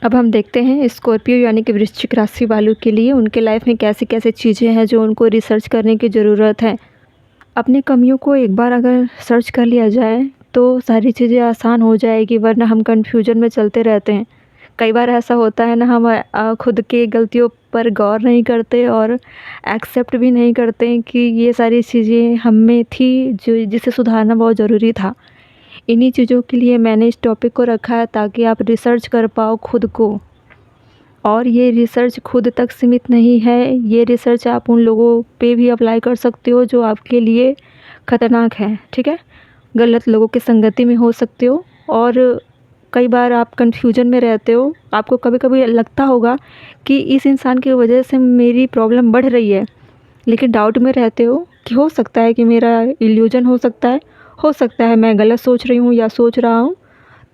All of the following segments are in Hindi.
अब हम देखते हैं स्कॉर्पियो यानी कि वृश्चिक राशि वालों के लिए उनके लाइफ में कैसी कैसी चीज़ें हैं जो उनको रिसर्च करने की ज़रूरत है। अपनी कमियों को एक बार अगर सर्च कर लिया जाए तो सारी चीज़ें आसान हो जाएगी, वरना हम कन्फ्यूजन में चलते रहते हैं। कई बार ऐसा होता है ना, हम खुद के गलतियों पर गौर नहीं करते और एक्सेप्ट भी नहीं करते कि ये सारी चीज़ें हम में थी जो जिसे सुधारना बहुत ज़रूरी था। इन्हीं चीज़ों के लिए मैंने इस टॉपिक को रखा है ताकि आप रिसर्च कर पाओ खुद को। और ये रिसर्च खुद तक सीमित नहीं है, ये रिसर्च आप उन लोगों पे भी अप्लाई कर सकते हो जो आपके लिए ख़तरनाक है, ठीक है? गलत लोगों की संगति में हो सकते हो और कई बार आप कन्फ्यूजन में रहते हो। आपको कभी-कभी लगता होगा कि इस इंसान की वजह से मेरी प्रॉब्लम बढ़ रही है, लेकिन डाउट में रहते हो कि हो सकता है कि मेरा इल्यूज़न हो सकता है मैं गलत सोच रही हूँ या सोच रहा हूँ।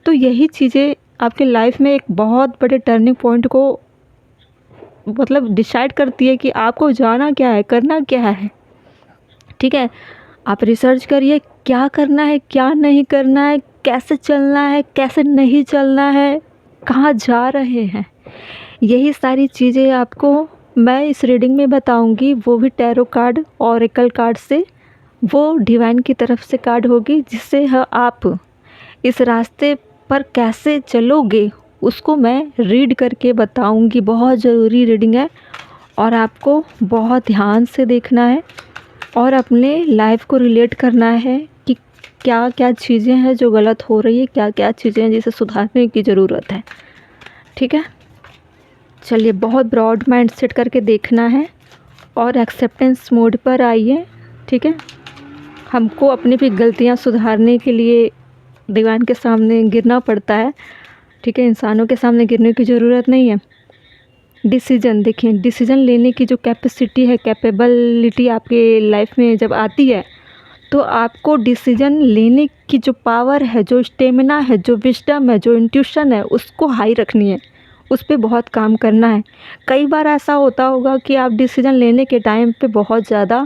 तो यही चीज़ें आपके लाइफ में एक बहुत बड़े टर्निंग पॉइंट को मतलब डिसाइड करती है कि आपको जाना क्या है, करना क्या है, ठीक है? आप रिसर्च करिए, क्या करना है, क्या नहीं करना है, कैसे चलना है, कैसे नहीं चलना है, कहाँ जा रहे हैं। यही सारी चीज़ें आपको मैं इस रीडिंग में बताऊंगी, वो भी टैरो कार्ड, ऑरेकल कार्ड से। वो डिवाइन की तरफ से कार्ड होगी जिससे आप इस रास्ते पर कैसे चलोगे उसको मैं रीड करके बताऊंगी। बहुत ज़रूरी रीडिंग है और आपको बहुत ध्यान से देखना है और अपने लाइफ को रिलेट करना है कि क्या क्या चीज़ें हैं जो गलत हो रही है, क्या क्या चीज़ें हैं जिसे सुधारने की ज़रूरत है, ठीक है? चलिए, बहुत ब्रॉड माइंड सेट करके देखना है और एक्सेप्टेंस मोड पर आइए, ठीक है? हमको अपनी भी गलतियां सुधारने के लिए दीवान के सामने गिरना पड़ता है, ठीक है? इंसानों के सामने गिरने की ज़रूरत नहीं है। डिसीजन देखिए, डिसीजन लेने की जो कैपेसिटी है, कैपेबिलिटी आपके लाइफ में जब आती है तो आपको डिसीजन लेने की जो पावर है, जो स्टेमिना है, जो विजडम है, जो इंट्यूशन है, उसको हाई रखनी है, उस पे बहुत काम करना है। कई बार ऐसा होता होगा कि आप डिसीजन लेने के टाइम पे बहुत ज़्यादा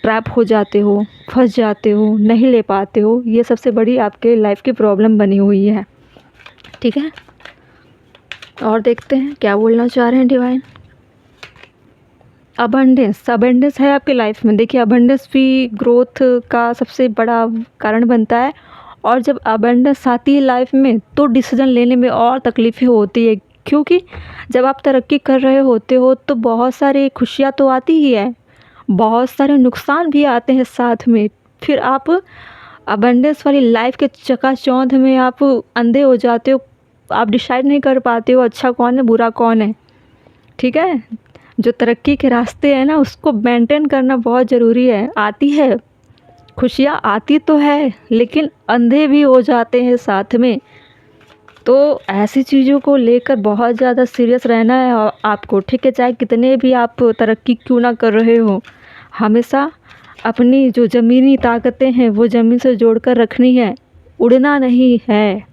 ट्रैप हो जाते हो, फंस जाते हो, नहीं ले पाते हो। ये सबसे बड़ी आपके लाइफ की प्रॉब्लम बनी हुई है, ठीक है? और देखते हैं क्या बोलना चाह रहे हैं डिवाइन। अबंडेंस है आपके लाइफ में। देखिए, अबंडेंस भी ग्रोथ का सबसे बड़ा कारण बनता है और जब अबंडेंस आती है लाइफ में तो डिसीजन लेने में और तकलीफ़ें होती है, क्योंकि जब आप तरक्की कर रहे होते हो तो बहुत सारी खुशियाँ तो आती ही है, बहुत सारे नुकसान भी आते हैं साथ में। फिर आप अबंडेंस वाली लाइफ के चकाचौंध में आप अंधे हो जाते हो, आप डिसाइड नहीं कर पाते हो अच्छा कौन है, बुरा कौन है, ठीक है? जो तरक्की के रास्ते हैं ना, उसको मेंटेन करना बहुत ज़रूरी है। आती है खुशियाँ, आती तो है, लेकिन अंधे भी हो जाते हैं साथ में। तो ऐसी चीज़ों को लेकर बहुत ज़्यादा सीरियस रहना है आपको, ठीक है? चाहे कितने भी आप तरक्की क्यों ना कर रहे हो, हमेशा अपनी जो ज़मीनी ताकतें हैं वो ज़मीन से जोड़ कर रखनी है, उड़ना नहीं है,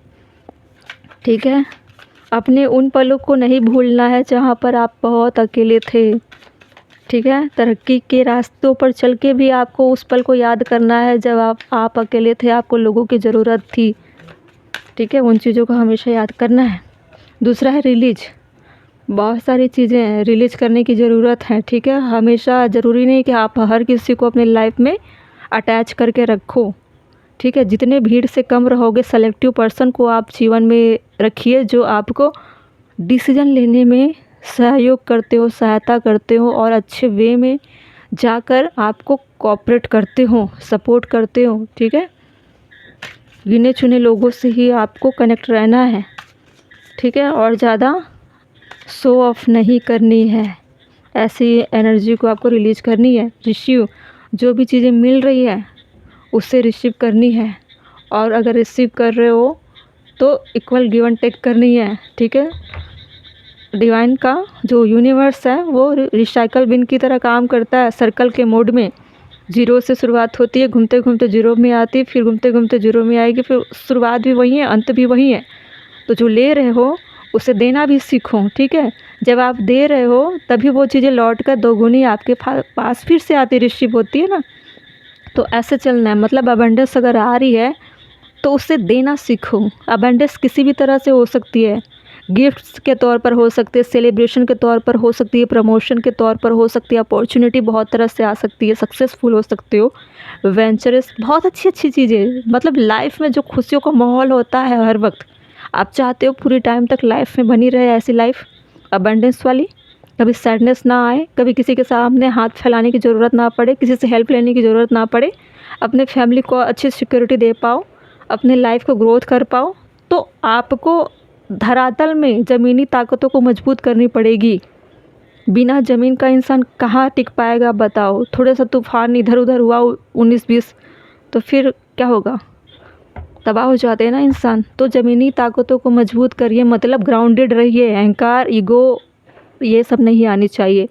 ठीक है? अपने उन पलों को नहीं भूलना है जहाँ पर आप बहुत अकेले थे, ठीक है? तरक्की के रास्तों पर चल के भी आपको उस पल को याद करना है जब आप अकेले थे, आपको लोगों की ज़रूरत थी, ठीक है? उन चीज़ों को हमेशा याद करना है। दूसरा है रिलीज। बहुत सारी चीज़ें रिलीज करने की ज़रूरत है, ठीक है? हमेशा ज़रूरी नहीं कि आप हर किसी को अपनी लाइफ में अटैच करके रखो, ठीक है? जितने भीड़ से कम रहोगे, सेलेक्टिव पर्सन को आप जीवन में रखिए जो आपको डिसीजन लेने में सहयोग करते हो, सहायता करते हो और अच्छे वे में जाकर आपको कोऑपरेट करते हो, सपोर्ट करते हो, ठीक है? गिने चुने लोगों से ही आपको कनेक्ट रहना है, ठीक है? और ज़्यादा शो ऑफ नहीं करनी है, ऐसी एनर्जी को आपको रिलीज करनी है। रिसीव, जो भी चीज़ें मिल रही है उससे रिसीव करनी है और अगर रिसीव कर रहे हो तो इक्वल गिव एंड टेक करनी है, ठीक है? डिवाइन का जो यूनिवर्स है वो रिसाइकल बिन की तरह काम करता है, सर्कल के मोड में। ज़ीरो से शुरुआत होती है, घूमते घूमते ज़ीरो में आती है, फिर घूमते घूमते ज़ीरो में आएगी, फिर शुरुआत भी वही है, अंत भी वही है। तो जो ले रहे हो उसे देना भी सीखो, ठीक है? जब आप दे रहे हो तभी वो चीज़ें लौट कर दोगुनी आपके पास फिर से आती, रिसीव होती है ना। तो ऐसे चलना है, मतलब अबंडेंस अगर आ रही है तो उसे देना सीखो। अबंडेंस किसी भी तरह से हो सकती है, गिफ्ट्स के तौर पर हो सकते हैं, सेलिब्रेशन के तौर पर हो सकती है, प्रमोशन के तौर पर हो सकती है, अपॉर्चुनिटी बहुत तरह से आ सकती है, सक्सेसफुल हो सकते हो, वेंचरस, बहुत अच्छी अच्छी चीज़ें। मतलब लाइफ में जो खुशियों का माहौल होता है हर वक्त, आप चाहते हो पूरी टाइम तक लाइफ में बनी रहे ऐसी लाइफ अबंडेंस वाली, कभी सैडनेस ना आए, कभी किसी के सामने हाथ फैलाने की ज़रूरत ना पड़े, किसी से हेल्प लेने की ज़रूरत ना पड़े, अपने फैमिली को अच्छी सिक्योरिटी दे पाओ, अपने लाइफ को ग्रोथ कर पाओ, तो आपको धरातल में ज़मीनी ताकतों को मजबूत करनी पड़ेगी। बिना ज़मीन का इंसान कहाँ टिक पाएगा बताओ। थोड़ा सा तूफान इधर उधर हुआ 19-20 तो फिर क्या होगा, तबाह हो जाते हैं ना इंसान। तो ज़मीनी ताकतों को मजबूत करिए, मतलब ग्राउंडेड रहिए, अहंकार, ईगो ये सब नहीं आनी चाहिए।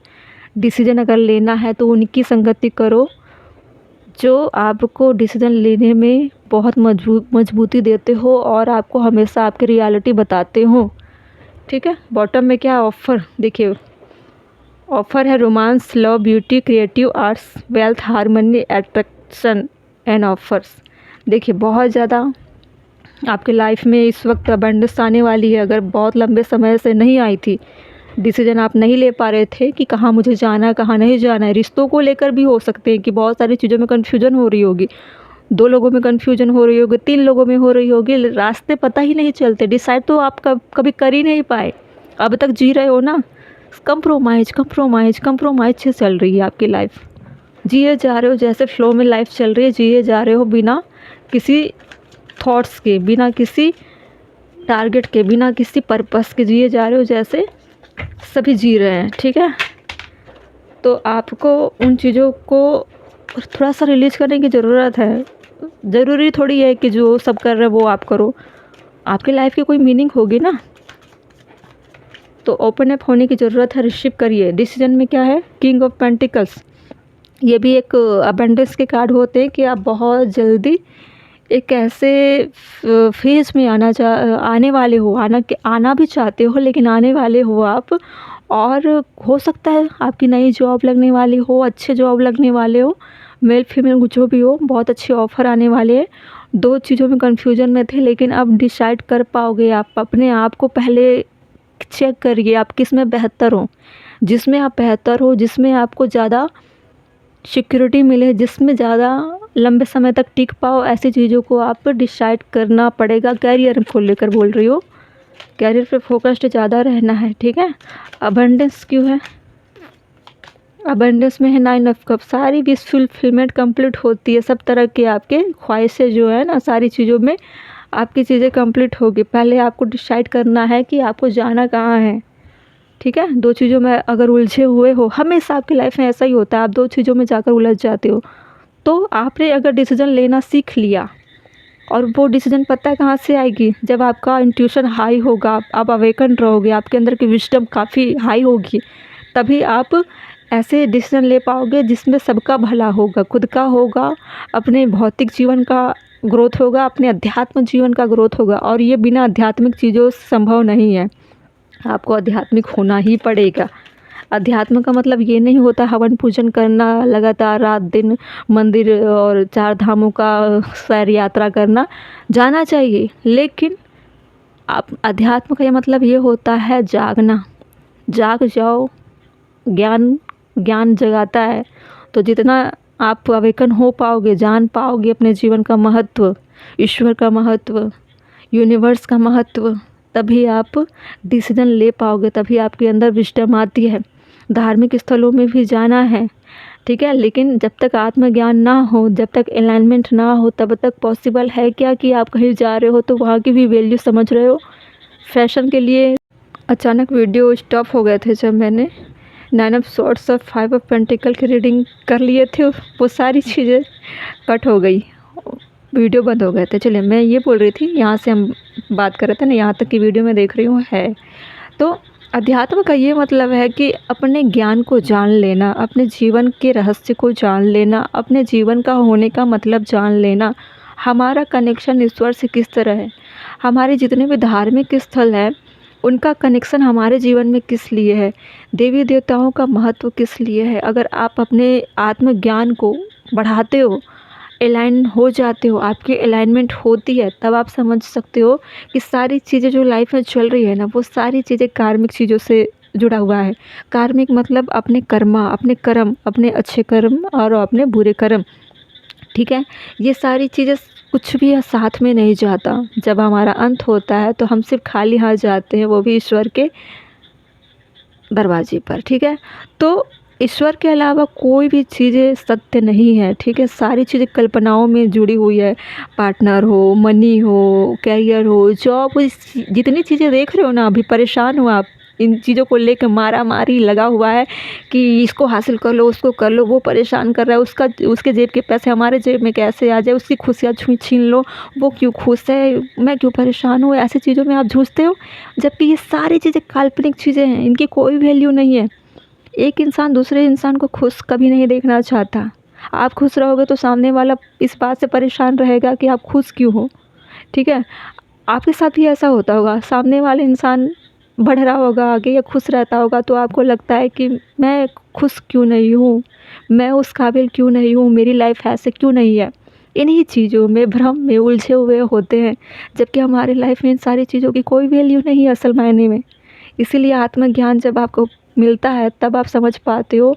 डिसीजन अगर लेना है तो उनकी संगति करो जो आपको डिसीजन लेने में बहुत मजबूती देते हो और आपको हमेशा आपकी रियलिटी बताते हो। ठीक है, बॉटम में क्या ऑफ़र देखिए, ऑफ़र है romance, love, beauty, creative arts, wealth, harmony, attraction and offers. देखिए बहुत ज़्यादा आपके लाइफ में इस वक्त अबंडेंस आने वाली है। अगर बहुत लंबे समय से नहीं आई थी, डिसीजन आप नहीं ले पा रहे थे कि कहाँ मुझे जाना है कहाँ नहीं जाना है, रिश्तों को लेकर भी हो सकते हैं कि बहुत सारी चीज़ों में कन्फ्यूजन हो रही होगी, 2 लोगों में कन्फ्यूजन हो रही होगी, 3 लोगों में हो रही होगी, रास्ते पता ही नहीं चलते, डिसाइड तो आप कभी कर ही नहीं पाए, अब तक जी रहे हो ना, कंप्रोमाइज़ कंप्रोमाइज़ कंप्रोमाइज़ से चल रही है आपकी लाइफ, जिए जा रहे हो जैसे फ्लो में लाइफ चल रही है, जिए जा रहे हो बिना किसी थॉट्स के, बिना किसी टारगेट के, बिना किसी पर्पस के जिए जा रहे हो जैसे सभी जी रहे हैं। ठीक है, तो आपको उन चीज़ों को थोड़ा सा रिलीज करने की ज़रूरत है। ज़रूरी थोड़ी है कि जो सब कर रहे हैं वो आप करो, आपकी लाइफ की कोई मीनिंग होगी ना, तो ओपन अप होने की ज़रूरत है। रिसीव करिए। डिसीजन में क्या है, किंग ऑफ पेंटिकल्स, ये भी एक अबंडेंस के कार्ड होते हैं कि आप बहुत जल्दी एक ऐसे फेज़ में आने वाले हो, आना भी चाहते हो लेकिन आने वाले हो आप, और हो सकता है आपकी नई जॉब लगने वाली हो, अच्छे जॉब लगने वाले हो, मेल फीमेल जो भी हो, बहुत अच्छे ऑफ़र आने वाले हैं। 2 चीज़ों में कन्फ्यूजन में थे लेकिन अब डिसाइड कर पाओगे। आप अपने आप को पहले चेक करिए आप किस में बेहतर हो, जिसमें आप बेहतर हो, जिसमें आपको ज़्यादा सिक्योरिटी मिले, जिसमें ज़्यादा लंबे समय तक टिक पाओ, ऐसी चीज़ों को आप डिसाइड करना पड़ेगा। कैरियर को लेकर बोल रही हो, कैरियर पे फोकस्ड ज़्यादा रहना है। ठीक है, अबंडेंस क्यों है, अबंडेंस में है 9 ऑफ कप, सारी विश फुलफिलमेंट कंप्लीट होती है, सब तरह के आपके ख्वाहिशें जो है ना, सारी चीज़ों में आपकी चीज़ें कंप्लीट होगी। पहले आपको डिसाइड करना है कि आपको जाना कहाँ है। ठीक है, 2 चीज़ों में अगर उलझे हुए हो, हमेशा आपकी लाइफ में ऐसा ही होता है, आप 2 चीज़ों में जाकर उलझ जाते हो। तो आपने अगर डिसीजन लेना सीख लिया, और वो डिसीजन पता है कहाँ से आएगी, जब आपका इंट्यूशन हाई होगा, आप अवेकन रहोगे, आपके अंदर की विजडम काफ़ी हाई होगी, तभी आप ऐसे डिसीजन ले पाओगे जिसमें सबका भला होगा, खुद का होगा, अपने भौतिक जीवन का ग्रोथ होगा, अपने अध्यात्म जीवन का ग्रोथ होगा। और ये बिना आध्यात्मिक चीज़ों से संभव नहीं है, आपको आध्यात्मिक होना ही पड़ेगा। अध्यात्म का मतलब ये नहीं होता हवन पूजन करना, लगातार रात दिन मंदिर और 4 धामों का सैर यात्रा करना, जाना चाहिए, लेकिन आप अध्यात्म का ये मतलब ये होता है जागना। जाग जाओ, ज्ञान ज्ञान जगाता है, तो जितना आप अवेकन हो पाओगे, जान पाओगे अपने जीवन का महत्व, ईश्वर का महत्व, यूनिवर्स का महत्व, तभी आप डिसीजन ले पाओगे, तभी आपके अंदर विजडम आती है। धार्मिक स्थलों में भी जाना है, ठीक है, लेकिन जब तक आत्मज्ञान ना हो, जब तक अलाइनमेंट ना हो, तब तक पॉसिबल है क्या कि आप कहीं जा रहे हो तो वहाँ की भी वैल्यू समझ रहे हो। फैशन के लिए अचानक वीडियो स्टॉप हो गए थे जब मैंने 9 ऑफ सॉर्ड्स और 5 ऑफ पेंटिकल की रीडिंग कर लिए थे, वो सारी चीज़ें कट हो गई, वीडियो बंद हो गए थे। चलिए, मैं ये बोल रही थी, यहाँ से हम बात कर रहे थे ना, यहाँ तक की वीडियो में देख रही हूँ है। तो अध्यात्म का ये मतलब है कि अपने ज्ञान को जान लेना, अपने जीवन के रहस्य को जान लेना, अपने जीवन का होने का मतलब जान लेना, हमारा कनेक्शन ईश्वर से किस तरह है, हमारे जितने भी धार्मिक स्थल हैं उनका कनेक्शन हमारे जीवन में किस लिए है, देवी देवताओं का महत्व किस लिए है। अगर आप अपने आत्मज्ञान को बढ़ाते हो, अलाइन हो जाते हो, आपकी अलाइनमेंट होती है, तब आप समझ सकते हो कि सारी चीज़ें जो लाइफ में चल रही है ना, वो सारी चीज़ें कार्मिक चीज़ों से जुड़ा हुआ है। कार्मिक मतलब अपने कर्मा, अपने कर्म, अपने अच्छे कर्म और अपने बुरे कर्म, ठीक है? ये सारी चीज़ें कुछ भी साथ में नहीं जाता। जब हमारा अंत होता है तो हम सिर्फ़ खाली हाथ जाते हैं, वो भी ईश्वर के दरवाजे पर, ठीक है? तो ईश्वर के अलावा कोई भी चीज़ें सत्य नहीं है, ठीक है? सारी चीज़ें कल्पनाओं में जुड़ी हुई है। पार्टनर हो, मनी हो, करियर हो, जॉब हो, जितनी चीज़ें देख रहे हो ना, अभी परेशान हो आप, इन चीज़ों को लेके मारा-मारी लगा हुआ है कि इसको हासिल कर लो, उसको कर लो, वो परेशान कर रहा है, उसके जेब के पैसे हमारे जेब में कैसे आ जाए, उसकी खुशियाँ छीन लो, वो क्यों खुश है, मैं क्यों परेशान हूँ, ऐसी चीज़ों में आप जूझते हो। जबकि ये सारी चीज़ें काल्पनिक चीज़ें हैं, इनकी कोई वैल्यू नहीं है। एक इंसान दूसरे इंसान को खुश कभी नहीं देखना चाहता। आप खुश रहोगे तो सामने वाला इस बात से परेशान रहेगा कि आप खुश क्यों हो, ठीक है? आपके साथ भी ऐसा होता होगा, सामने वाले इंसान बढ़ रहा होगा आगे या खुश रहता होगा तो आपको लगता है कि मैं खुश क्यों नहीं हूँ, मैं उस काबिल क्यों नहीं हूँ, मेरी लाइफ़ ऐसे क्यों नहीं है। इन्हीं चीज़ों में, भ्रम में उलझे हुए होते हैं, जबकि हमारी लाइफ़ में इन सारी चीज़ों की कोई वैल्यू नहीं है असल मायने में। इसीलिए आत्मज्ञान जब आपको मिलता है तब आप समझ पाते हो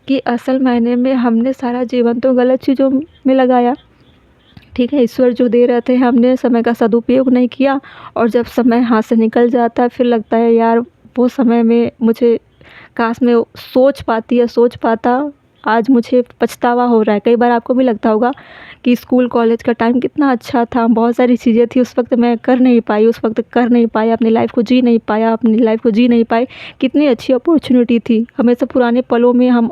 कि असल मायने में हमने सारा जीवन तो गलत चीज़ों में लगाया, ठीक है? ईश्वर जो दे रहे थे, हमने समय का सदुपयोग नहीं किया और जब समय हाथ से निकल जाता है फिर लगता है यार, वो समय में मुझे काश मैं सोच पाता, आज मुझे पछतावा हो रहा है। कई बार आपको भी लगता होगा कि स्कूल कॉलेज का टाइम कितना अच्छा था, बहुत सारी चीज़ें थी उस वक़्त मैं कर नहीं पाई, उस वक़्त कर नहीं पाया, अपनी लाइफ़ को जी नहीं पाया, अपनी लाइफ़ को जी नहीं पाई। कितनी अच्छी अपॉर्च्युनिटी थी। हमेशा पुराने पलों में हम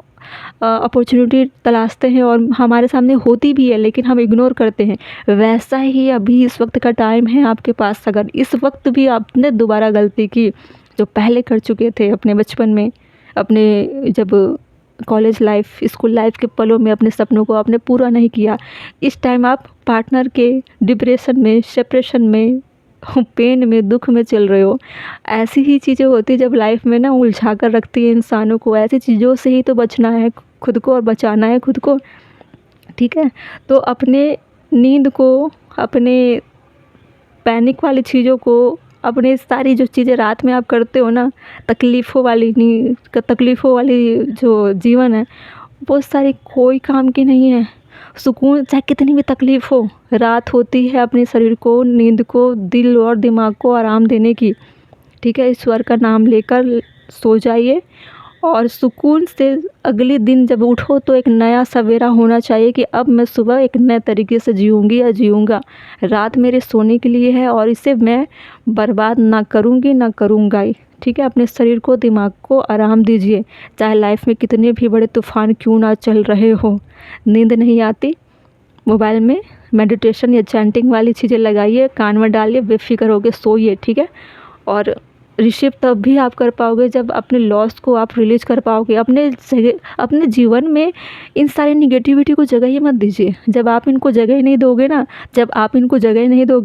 अपॉर्च्युनिटी तलाशते हैं और हमारे सामने होती भी है लेकिन हम इग्नोर करते हैं। वैसा ही अभी इस वक्त का टाइम है आपके पास। अगर इस वक्त भी आपने दोबारा गलती की जो पहले कर चुके थे अपने बचपन में, अपने जब कॉलेज लाइफ, स्कूल लाइफ के पलों में अपने सपनों को आपने पूरा नहीं किया, इस टाइम आप पार्टनर के डिप्रेशन में, सेपरेशन में, पेन में, दुख में चल रहे हो। ऐसी ही चीज़ें होती जब लाइफ में ना उलझा कर रखती है इंसानों को। ऐसी चीज़ों से ही तो बचना है खुद को और बचाना है खुद को, ठीक है? तो अपने नींद को, अपने पैनिक वाली चीज़ों को, अपने सारी जो चीज़ें रात में आप करते हो ना, तकलीफ़ों वाली जो जीवन है, वो सारी कोई काम की नहीं है। सुकून चाहे कितनी भी तकलीफ़ हो, रात होती है अपने शरीर को, नींद को, दिल और दिमाग को आराम देने की, ठीक है? ईश्वर का नाम लेकर सो जाइए और सुकून से अगले दिन जब उठो तो एक नया सवेरा होना चाहिए कि अब मैं सुबह एक नए तरीके से जीऊँगी या जीऊँगा। रात मेरे सोने के लिए है और इसे मैं बर्बाद ना करूँगी, ना करूँगा ही, ठीक है? अपने शरीर को, दिमाग को आराम दीजिए। चाहे लाइफ में कितने भी बड़े तूफ़ान क्यों ना चल रहे हों। नींद नहीं आती, मोबाइल में मेडिटेशन या चैंटिंग वाली चीज़ें लगाइए, कान में डालिए, बेफ़िक्र होके सोइए, ठीक है? और रिसीव तब भी आप कर पाओगे जब अपने लॉस को आप रिलीज़ कर पाओगे। अपने जीवन में इन सारी नेगेटिविटी को जगह ही मत दीजिए। जब आप इनको जगह ही नहीं दोगे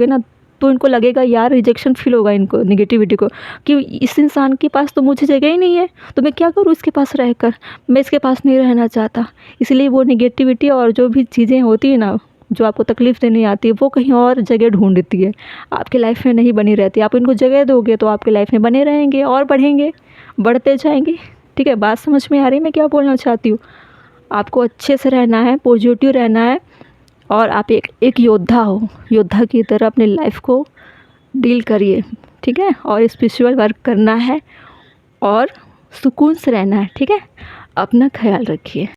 ना, तो इनको लगेगा यार, रिजेक्शन फ़ील होगा इनको, नेगेटिविटी को, कि इस इंसान के पास तो मुझे जगह ही नहीं है, तो मैं क्या करूँ इसके पास रहकर? मैं इसके पास नहीं रहना चाहता। इसलिए वो नेगेटिविटी और जो भी चीज़ें होती है ना, जो आपको तकलीफ़ देने आती है, वो कहीं और जगह ढूँढती है, आपकी लाइफ में नहीं बनी रहती। आप इनको जगह दोगे तो आपकी लाइफ में बने रहेंगे और बढ़ेंगे, बढ़ते जाएँगे, ठीक है? बात समझ में आ रही है मैं क्या बोलना चाहती हूँ? आपको अच्छे से रहना है, पॉजिटिव रहना है और आप एक योद्धा हो, योद्धा की तरह अपनी लाइफ को डील करिए, ठीक है? और स्पिरिचुअल वर्क करना है और सुकून से रहना है, ठीक है? अपना ख़्याल रखिए।